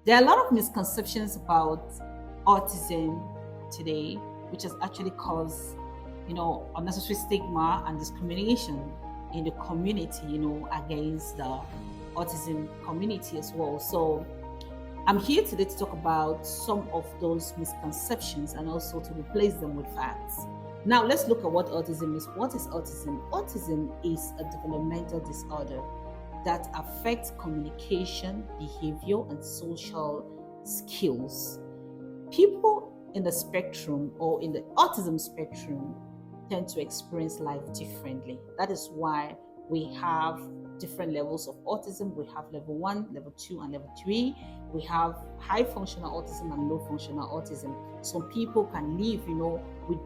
There are a lot of misconceptions about autism today, which has actually caused, unnecessary stigma and discrimination in the community, against the autism community as well. So I'm here today to talk about some of those misconceptions and also to replace them with facts. Now, let's look at what autism is. What is autism? Autism is a developmental disorder that affects communication, behavior, and social skills. People in the spectrum or in the autism spectrum tend to experience life differently. That is why we have different levels of autism. We have level 1, level 2, and level 3. We have high functional autism and low functional autism. Some people can live, with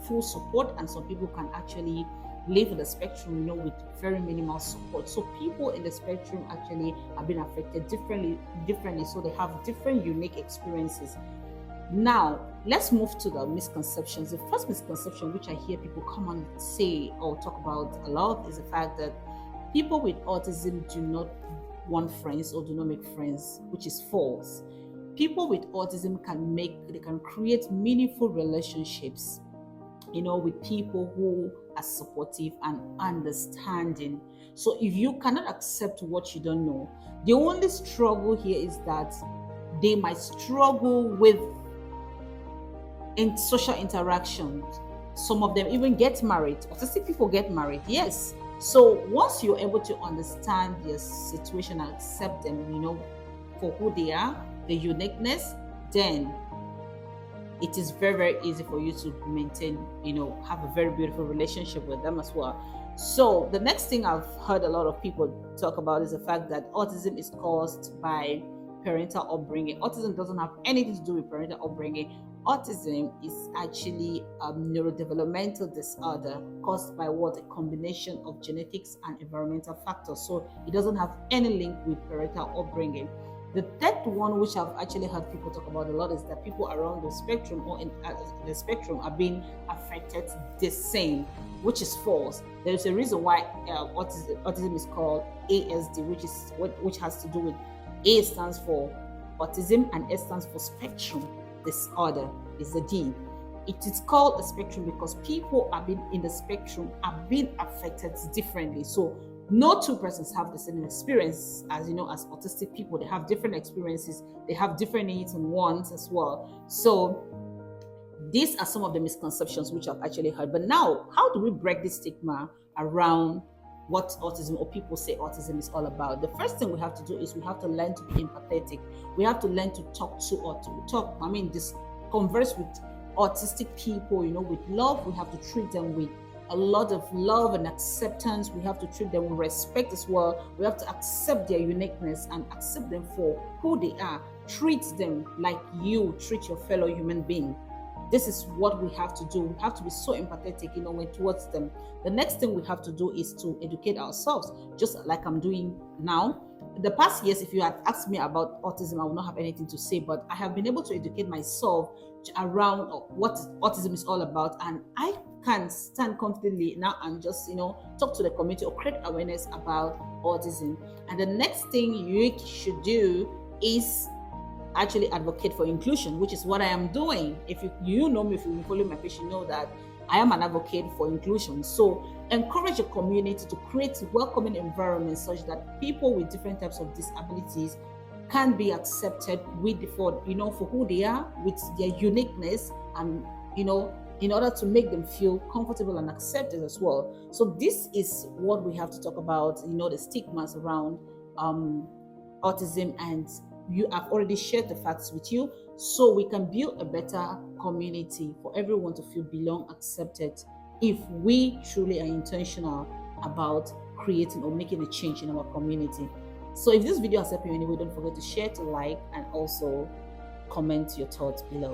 full support, and some people can actually live in the spectrum, with very minimal support. So people in the spectrum actually have been affected differently. So they have different unique experiences. Now, let's move to the misconceptions. The first misconception, which I hear people come and say or talk about a lot, is the fact that people with autism do not want friends or do not make friends, which is false. People with autism can create meaningful relationships, with people who are supportive and understanding. So if you cannot accept what you don't know, the only struggle here is that they might struggle with in social interactions. Some of them even get married. Autistic people get married, yes. So once you're able to understand their situation and accept them, for who they are, the uniqueness, then it is very, very easy for you to maintain, have a very beautiful relationship with them as well. So the next thing I've heard a lot of people talk about is the fact that autism is caused by parental upbringing. Autism doesn't have anything to do with parental upbringing. Autism is actually a neurodevelopmental disorder caused by a combination of genetics and environmental factors. So it doesn't have any link with parental upbringing. The third one, which I've actually heard people talk about a lot, is that people around the spectrum or in the spectrum are being affected the same, which is false. There is a reason why autism is called ASD, which has to do with A stands for autism and S stands for spectrum disorder is the D. It is called a spectrum because people in the spectrum are being affected differently. So no two persons have the same experience as autistic people. They have different experiences, they have different needs and wants as well. So these are some of the misconceptions which I've actually heard. But now, how do we break this stigma around what autism or people say autism is all about? The first thing we have to do is we have to learn to be empathetic. We have to learn to converse with autistic people, with love. We have to treat them with a lot of love and acceptance. We have to treat them with respect as well. We have to accept their uniqueness and accept them for who they are. Treat them like you treat your fellow human being. This is what we have to do. We have to be so empathetic, towards them. The next thing we have to do is to educate ourselves, just like I'm doing now. In the past years, if you had asked me about autism, I would not have anything to say, but I have been able to educate myself around what autism is all about, and I can stand confidently now and just talk to the community or create awareness about autism. And the next thing you should do is actually advocate for inclusion, which is what I am doing. If you know me, if you follow my page, you know that I am an advocate for inclusion. So encourage your community to create welcoming environments such that people with different types of disabilities can be accepted for who they are, with their uniqueness, and in order to make them feel comfortable and accepted as well. So this is what we have to talk about, the stigmas around autism, and I've already shared the facts with you, so we can build a better community for everyone to feel belong, accepted, if we truly are intentional about creating or making a change in our community. So if this video has helped you in any way, don't forget to share, to like, and also comment your thoughts below.